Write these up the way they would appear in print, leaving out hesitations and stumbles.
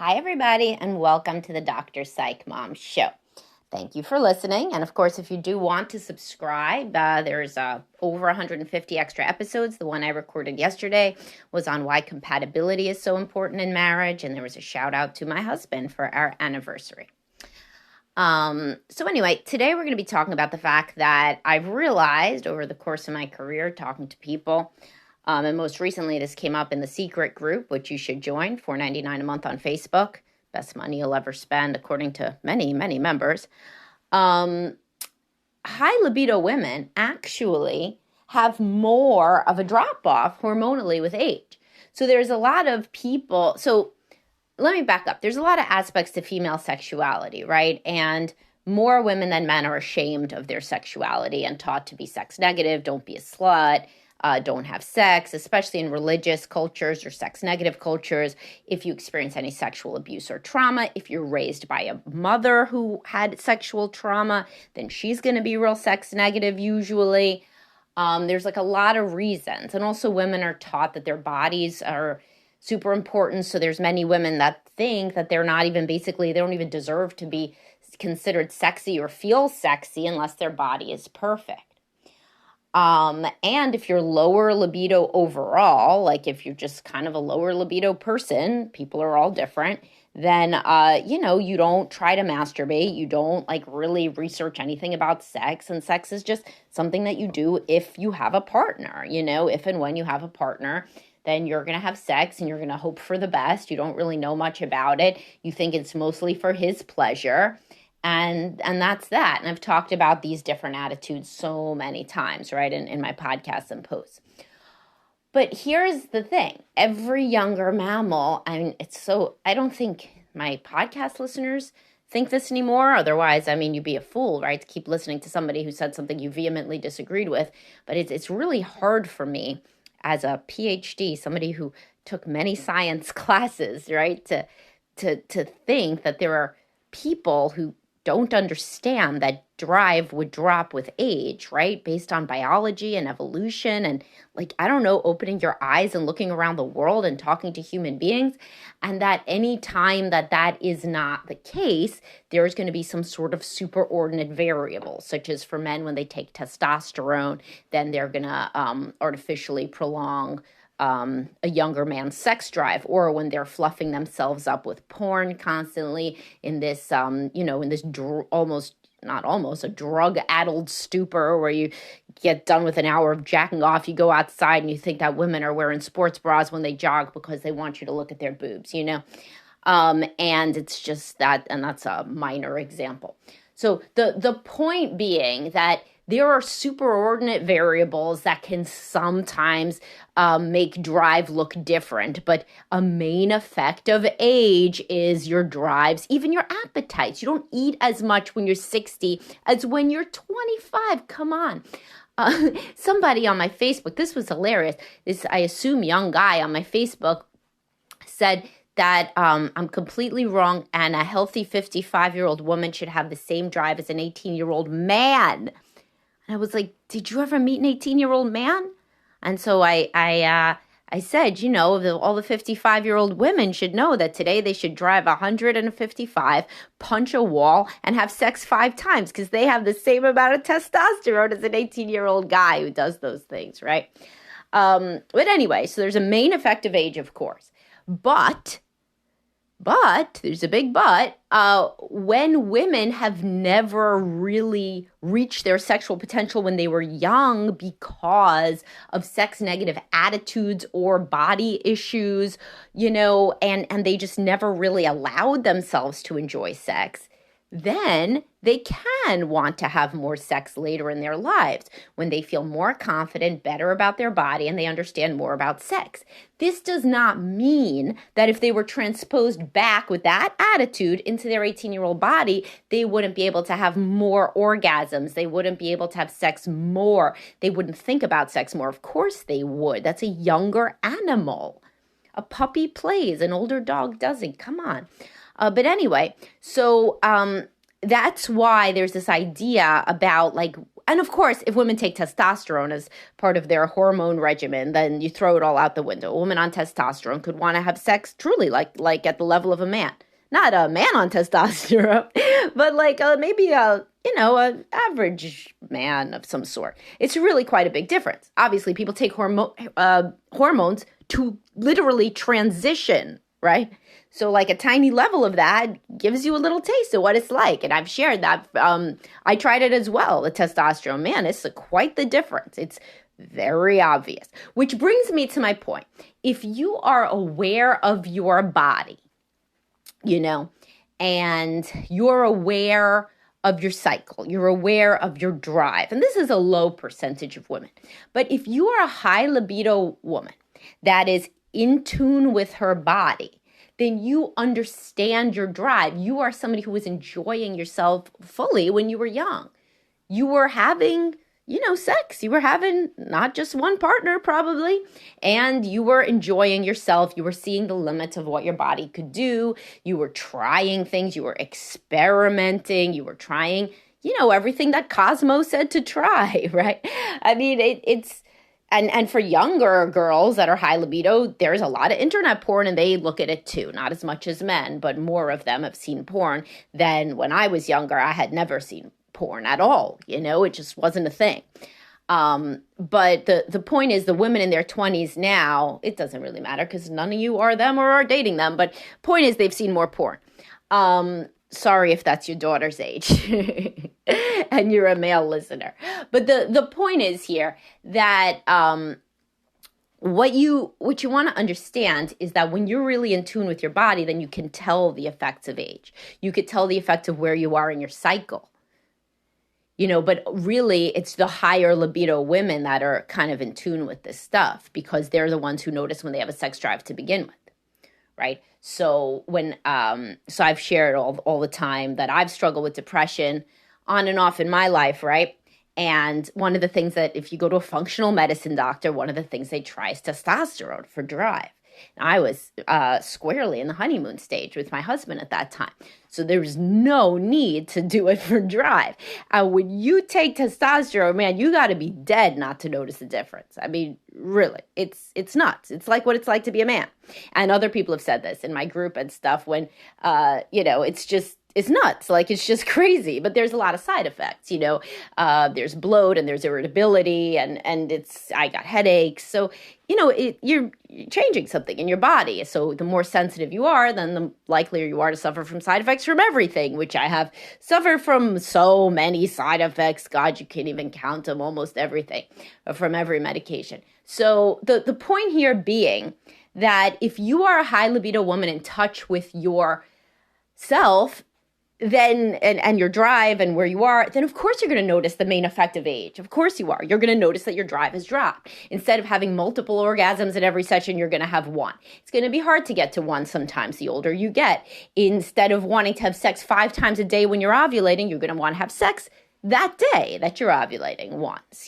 Hi, everybody, and welcome to the Dr. Psych Mom Show. Thank you for listening. And of course, if you do want to subscribe, there's over 150 extra episodes. The one I recorded yesterday was on why compatibility is so important in marriage. And there was a shout out to my husband for our anniversary. So anyway, today we're going to be talking about the fact that I've realized over the course of my career talking to people, and most recently this came up in the secret group, which you should join, $4.99 a month on Facebook. Best money you'll ever spend, according to many, many members. High libido women actually have more of a drop-off hormonally with age. So there's a lot of people. So let me back up. There's a lot of aspects to female sexuality, right? And more women than men are ashamed of their sexuality and taught to be sex negative, don't be a slut. Don't have sex, especially in religious cultures or sex negative cultures. If you experience any sexual abuse or trauma, if you're raised by a mother who had sexual trauma, then she's going to be real sex negative usually. There's like a lot of reasons. And also women are taught that their bodies are super important. So there's many women that think that they're not even they don't even deserve to be considered sexy or feel sexy unless their body is perfect. And if you're lower libido overall, like if you're just kind of a lower libido person, people are all different, then, you don't try to masturbate. You don't really research anything about sex. And sex is just something that you do if you have a partner, if and when you have a partner, then you're going to have sex and you're going to hope for the best. You don't really know much about it. You think it's mostly for his pleasure. And that's that. And I've talked about these different attitudes so many times, right, in my podcasts and posts. But here's the thing. Every younger mammal, I don't think my podcast listeners think this anymore. Otherwise, you'd be a fool, right, to keep listening to somebody who said something you vehemently disagreed with. But it's really hard for me as a PhD, somebody who took many science classes, right, to think that there are people who don't understand that drive would drop with age, right? Based on biology and evolution and opening your eyes and looking around the world and talking to human beings. And that any time that is not the case, there's going to be some sort of superordinate variable, such as for men, when they take testosterone, then they're going to artificially prolong a younger man's sex drive, or when they're fluffing themselves up with porn constantly in this, a drug-addled stupor where you get done with an hour of jacking off, you go outside and you think that women are wearing sports bras when they jog because they want you to look at their boobs, and it's just that, and that's a minor example. So the point being that there are superordinate variables that can sometimes make drive look different, but a main effect of age is your drives, even your appetites. You don't eat as much when you're 60 as when you're 25. Come on. Somebody on my Facebook, this was hilarious. This, I assume, young guy on my Facebook said that I'm completely wrong and a healthy 55-year-old woman should have the same drive as an 18-year-old man. And I was like, did you ever meet an 18-year-old man? And so I said, all the 55-year-old women should know that today they should drive 155, punch a wall, and have sex 5 times because they have the same amount of testosterone as an 18-year-old guy who does those things, right? But anyway, so there's a main effect of age, of course. But there's a big but, when women have never really reached their sexual potential when they were young because of sex negative attitudes or body issues, and they just never really allowed themselves to enjoy sex, then they can want to have more sex later in their lives when they feel more confident, better about their body, and they understand more about sex. This does not mean that if they were transposed back with that attitude into their 18-year-old body, they wouldn't be able to have more orgasms. They wouldn't be able to have sex more. They wouldn't think about sex more. Of course they would. That's a younger animal. A puppy plays, an older dog doesn't. Come on. But anyway, so that's why there's this idea about And of course, if women take testosterone as part of their hormone regimen, then you throw it all out the window. A woman on testosterone could want to have sex truly like at the level of a man. Not a man on testosterone, but like maybe a average man of some sort. It's really quite a big difference. Obviously, people take hormones to literally transition, right? So like a tiny level of that gives you a little taste of what it's like. And I've shared that. I tried it as well, the testosterone. Man, it's quite the difference. It's very obvious. Which brings me to my point. If you are aware of your body, and you're aware of your cycle, you're aware of your drive, and this is a low percentage of women. But if you are a high libido woman that is in tune with her body, then you understand your drive. You are somebody who was enjoying yourself fully when you were young. You were having, sex. You were having not just one partner probably, and you were enjoying yourself. You were seeing the limits of what your body could do. You were trying things. You were experimenting. You were trying, everything that Cosmo said to try, right? I mean, it's... And for younger girls that are high libido, there's a lot of internet porn and they look at it too. Not as much as men, but more of them have seen porn than when I was younger. I had never seen porn at all. It just wasn't a thing. But the point is the women in their 20s now, it doesn't really matter because none of you are them or are dating them. But point is they've seen more porn. Sorry if that's your daughter's age and you're a male listener. But the point is here that what you want to understand is that when you're really in tune with your body, then you can tell the effects of age. You could tell the effect of where you are in your cycle. But really it's the higher libido women that are kind of in tune with this stuff because they're the ones who notice when they have a sex drive to begin with. Right. So so I've shared all the time that I've struggled with depression on and off in my life. Right. And one of the things that if you go to a functional medicine doctor, one of the things they try is testosterone for drive. And I was squarely in the honeymoon stage with my husband at that time. So there was no need to do it for drive. And when you take testosterone, man, you got to be dead not to notice the difference. I mean, really, it's nuts. It's like what it's like to be a man. And other people have said this in my group and stuff when, it's nuts. Like, it's just crazy. But there's a lot of side effects, there's bloat and there's irritability and I got headaches. So, you're changing something in your body. So the more sensitive you are, then the likelier you are to suffer from side effects from everything, which I have suffered from so many side effects. God, you can't even count them, almost everything from every medication. So the point here being that if you are a high libido woman in touch with yourself, then and your drive and where you are, then of course you're going to notice the main effect of age. Of course you are. You're going to notice that your drive has dropped. Instead of having multiple orgasms in every session, you're going to have one. It's going to be hard to get to one sometimes the older you get. Instead of wanting to have sex 5 times a day when you're ovulating, you're going to want to have sex that day that you're ovulating once,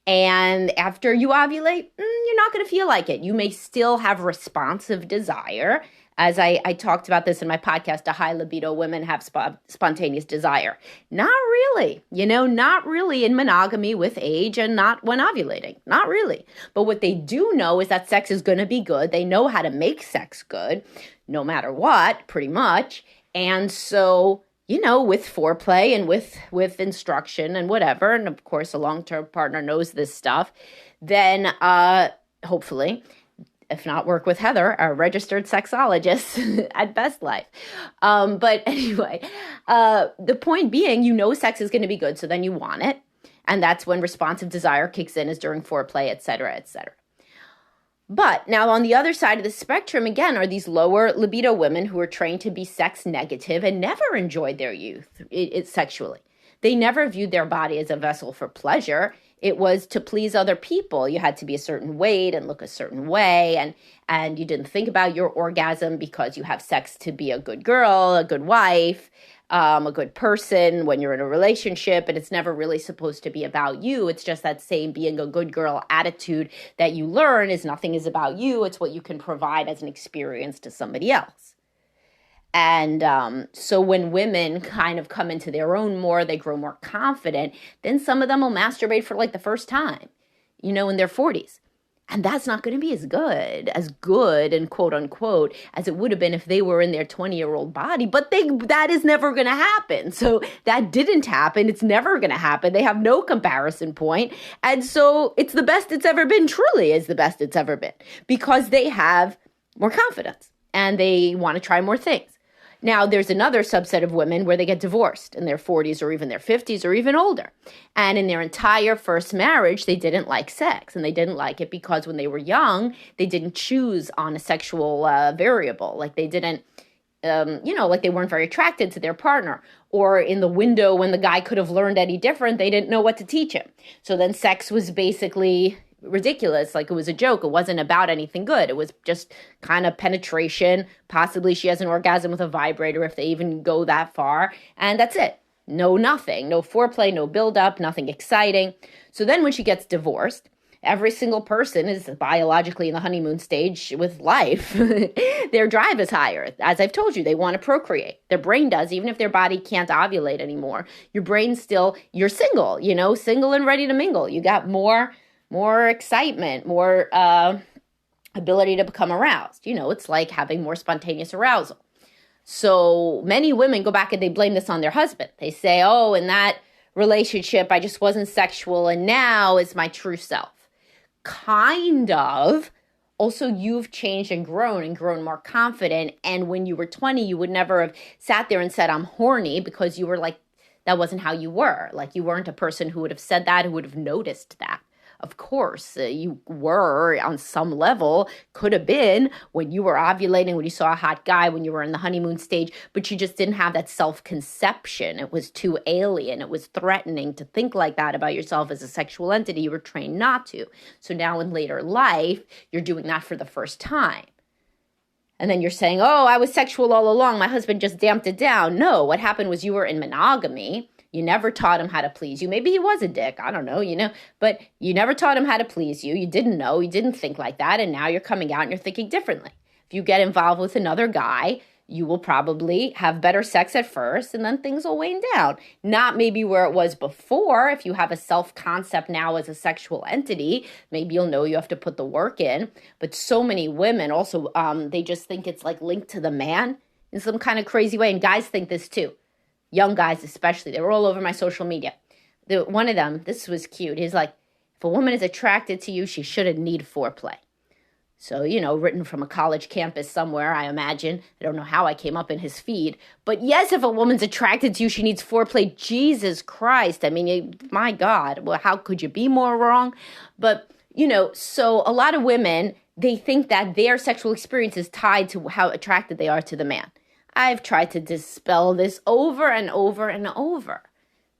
and after you ovulate, you're not going to feel like it. You may still have responsive desire. As I talked about this in my podcast, a high libido women have spontaneous desire. Not really, not really in monogamy with age and not when ovulating, not really. But what they do know is that sex is going to be good. They know how to make sex good, no matter what, pretty much. And so, with foreplay and with instruction and whatever, and of course a long-term partner knows this stuff, then hopefully, if not work with Heather, a registered sexologist at Best Life. But anyway, the point being, sex is going to be good, so then you want it. And that's when responsive desire kicks in, is during foreplay, et cetera, et cetera. But now on the other side of the spectrum, again, are these lower libido women who are trained to be sex negative and never enjoyed their youth sexually. They never viewed their body as a vessel for pleasure. It was to please other people. You had to be a certain weight and look a certain way, and you didn't think about your orgasm because you have sex to be a good girl, a good wife, a good person when you're in a relationship, and it's never really supposed to be about you. It's just that same being a good girl attitude that you learn is nothing is about you. It's what you can provide as an experience to somebody else. And so when women kind of come into their own more, they grow more confident, then some of them will masturbate for like the first time, in their 40s. And that's not going to be as good and quote unquote, as it would have been if they were in their 20-year-old body. But that is never going to happen. So that didn't happen. It's never going to happen. They have no comparison point. And so it's the best it's ever been, truly is the best it's ever been, because they have more confidence and they want to try more things. Now, there's another subset of women where they get divorced in their 40s or even their 50s or even older. And in their entire first marriage, they didn't like sex. And they didn't like it because when they were young, they didn't choose on a sexual variable. Like they didn't, like they weren't very attracted to their partner. Or in the window when the guy could have learned any different, they didn't know what to teach him. So then sex was basically ridiculous, like it was a joke. It wasn't about anything good. It was just kind of penetration. Possibly she has an orgasm with a vibrator if they even go that far. And that's it. Nothing. No foreplay, no buildup, nothing exciting. So then when she gets divorced, every single person is biologically in the honeymoon stage with life. Their drive is higher. As I've told you, they want to procreate. Their brain does, even if their body can't ovulate anymore. Your brain still, you're single, single and ready to mingle. You got more excitement, more ability to become aroused. It's like having more spontaneous arousal. So many women go back and they blame this on their husband. They say, oh, in that relationship, I just wasn't sexual and now is my true self. Kind of. Also, you've changed and grown more confident. And when you were 20, you would never have sat there and said, I'm horny, because you were like, that wasn't how you were. Like you weren't a person who would have said that, who would have noticed that. Of course, you were on some level, could have been when you were ovulating, when you saw a hot guy, when you were in the honeymoon stage, but you just didn't have that self-conception. It was too alien. It was threatening to think like that about yourself as a sexual entity. You were trained not to. So now in later life, you're doing that for the first time. And then you're saying, oh, I was sexual all along. My husband just damped it down. No, what happened was you were in monogamy. You never taught him how to please you. Maybe he was a dick. I don't know, but you never taught him how to please you. You didn't know. You didn't think like that. And now you're coming out and you're thinking differently. If you get involved with another guy, you will probably have better sex at first and then things will wane down. Not maybe where it was before. If you have a self-concept now as a sexual entity, maybe you'll know you have to put the work in. But so many women also, they just think it's like linked to the man in some kind of crazy way. And guys think this too. Young guys especially. They were all over my social media. One of them, this was cute. He's like, if a woman is attracted to you, she shouldn't need foreplay. So, written from a college campus somewhere, I imagine. I don't know how I came up in his feed. But yes, if a woman's attracted to you, she needs foreplay. Jesus Christ. I mean, my God. Well, how could you be more wrong? But, so a lot of women, they think that their sexual experience is tied to how attracted they are to the man. I've tried to dispel this over and over and over.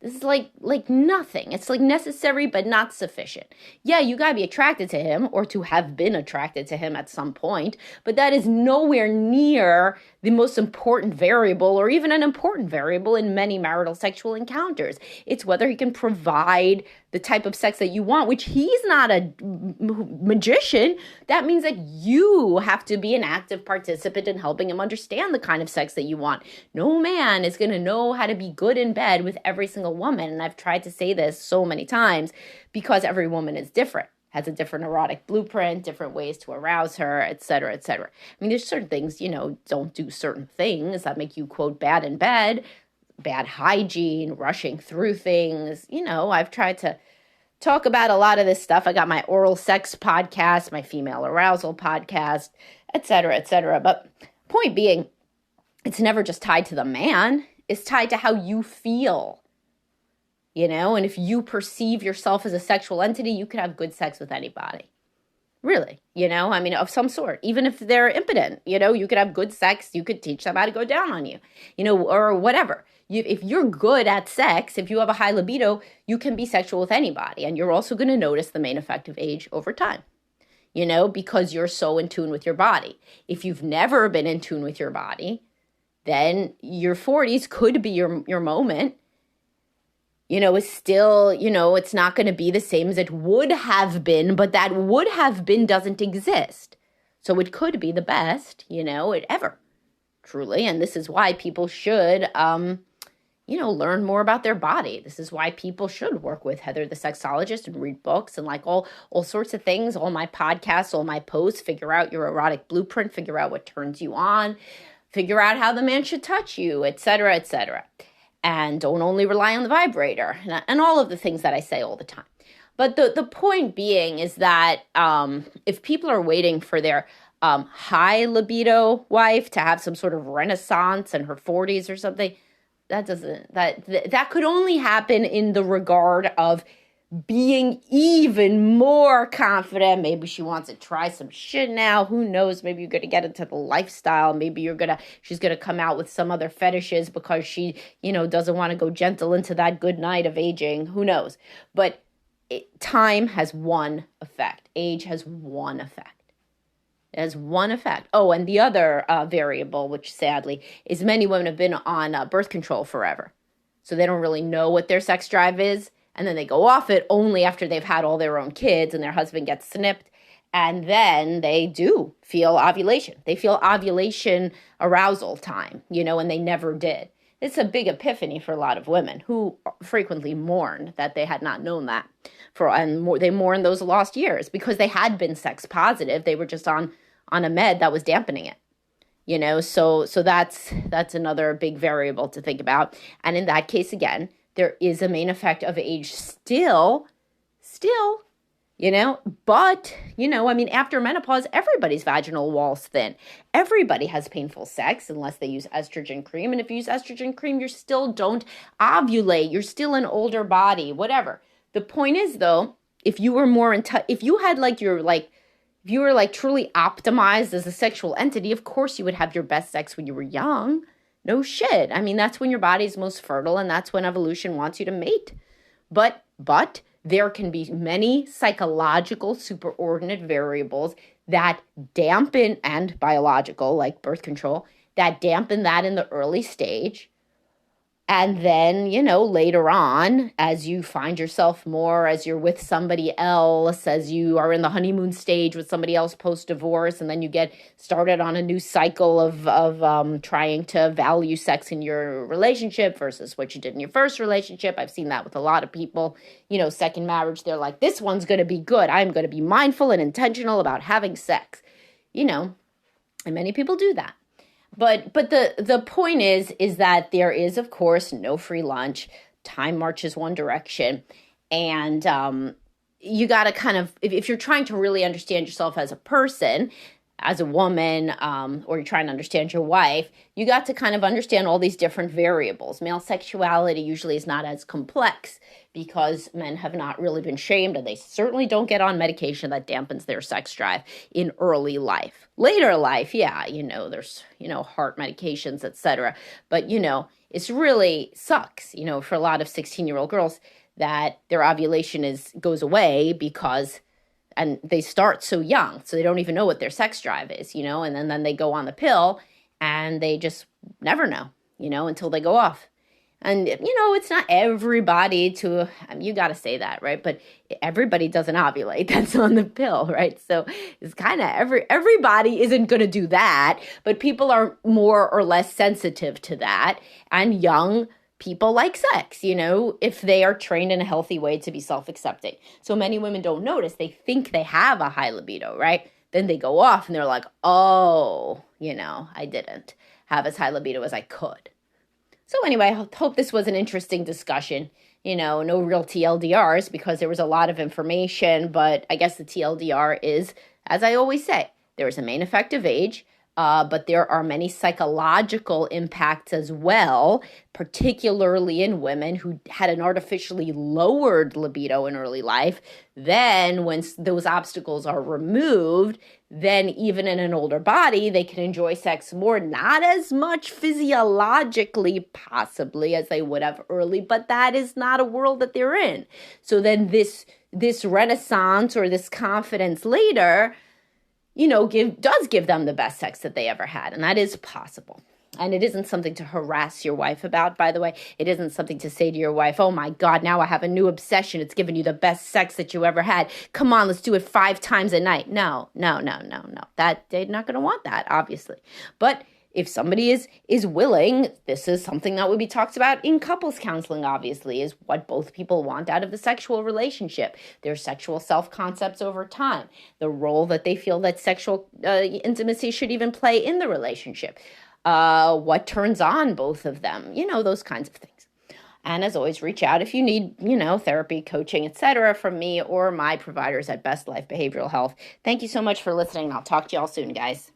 This is like nothing. It's like necessary, but not sufficient. Yeah, you gotta be attracted to him or to have been attracted to him at some point, but that is nowhere near the most important variable or even an important variable in many marital sexual encounters. It's whether he can provide the type of sex that you want, which he's not a magician. That means that you have to be an active participant in helping him understand the kind of sex that you want. No man is going to know how to be good in bed with every single woman. And I've tried to say this so many times because every woman is different, has a different erotic blueprint, different ways to arouse her, et cetera, et cetera. I mean, there's certain things, don't do certain things that make you, quote, bad in bed. Bad hygiene, rushing through things. I've tried to talk about a lot of this stuff. I got my oral sex podcast, my female arousal podcast, et cetera, et cetera. But point being, it's never just tied to the man. It's tied to how you feel, and if you perceive yourself as a sexual entity, you could have good sex with anybody. Really, of some sort. Even if they're impotent, you could have good sex. You could teach them how to go down on you, or whatever. If you're good at sex, if you have a high libido, you can be sexual with anybody. And you're also going to notice the main effective age over time, because you're so in tune with your body. If you've never been in tune with your body, then your 40s could be your moment. It's still, it's not going to be the same as it would have been, but that would have been doesn't exist. So it could be the best, ever. truly. And this is why people should, learn more about their body. This is why people should work with Heather the sexologist and read books and like all sorts of things, all my podcasts, all my posts, figure out your erotic blueprint, figure out what turns you on, figure out how the man should touch you, et cetera, et cetera. And don't only rely on the vibrator and all of the things that I say all the time. But the point being is that if people are waiting for their high libido wife to have some sort of renaissance in her 40s or something, that could only happen in the regard of being even more confident. Maybe she wants to try some shit now. Who knows? Maybe you're going to get into the lifestyle. Maybe she's going to come out with some other fetishes because she, doesn't want to go gentle into that good night of aging. Who knows? But time has one effect. Age has one effect. It has one effect. Oh, and the other variable, which sadly is many women have been on birth control forever. So they don't really know what their sex drive is. And then they go off it only after they've had all their own kids and their husband gets snipped. And then they do feel ovulation. They feel ovulation arousal time, and they never did. It's a big epiphany for a lot of women who frequently mourn that they had not known that. They mourn those lost years because they had been sex positive. They were just on a med that was dampening it. So that's another big variable to think about. And in that case, again, there is a main effect of age still, but, after menopause, everybody's vaginal wall's thin. Everybody has painful sex unless they use estrogen cream. And if you use estrogen cream, you still don't ovulate. You're still an older body, whatever. The point is, though, if you were more in touch, if you had if you were truly optimized as a sexual entity, of course you would have your best sex when you were young. No shit. That's when your body's most fertile and that's when evolution wants you to mate. But there can be many psychological superordinate variables that dampen, and biological, like birth control, that dampen that in the early stage. And then, later on, as you find yourself more, as you're with somebody else, as you are in the honeymoon stage with somebody else post-divorce, and then you get started on a new cycle of trying to value sex in your relationship versus what you did in your first relationship. I've seen that with a lot of people. Second marriage, they're like, this one's going to be good. I'm going to be mindful and intentional about having sex. And many people do that. But the point is that there is, of course, no free lunch. Time marches one direction. And you got to kind of, if you're trying to really understand yourself as a person, as a woman, or you're trying to understand your wife, you got to kind of understand all these different variables. Male sexuality usually is not as complex because men have not really been shamed, and they certainly don't get on medication that dampens their sex drive in early life. Later life, yeah, there's, heart medications, etc. But, it's really sucks, for a lot of 16-year-old girls that their ovulation goes away because, and they start so young, so they don't even know what their sex drive is, and then they go on the pill and they just never know, until they go off. And, it's not everybody you got to say that, right? But everybody doesn't ovulate that's on the pill, right? So it's kind of everybody isn't going to do that, but people are more or less sensitive to that. And young people like sex, if they are trained in a healthy way to be self-accepting. So many women don't notice. They think they have a high libido, right? Then they go off and they're like, oh, I didn't have as high libido as I could. So anyway, I hope this was an interesting discussion. No real TLDRs because there was a lot of information, but I guess the TLDR is, as I always say, there is a main effect of age, but there are many psychological impacts as well, particularly in women who had an artificially lowered libido in early life. Then when those obstacles are removed, then even in an older body, they can enjoy sex more, not as much physiologically possibly as they would have early, but that is not a world that they're in. So then this renaissance or this confidence later, does give them the best sex that they ever had. And that is possible. And it isn't something to harass your wife about, by the way. It isn't something to say to your wife, oh my God, now I have a new obsession. It's giving you the best sex that you ever had. Come on, let's do it 5 times a night. No. That they're not going to want that, obviously. But If somebody is willing, this is something that would be talked about in couples counseling, obviously, is what both people want out of the sexual relationship, their sexual self-concepts over time, the role that they feel that sexual intimacy should even play in the relationship, what turns on both of them, those kinds of things. And as always, reach out if you need, therapy, coaching, etc. from me or my providers at Best Life Behavioral Health. Thank you so much for listening. I'll talk to y'all soon, guys.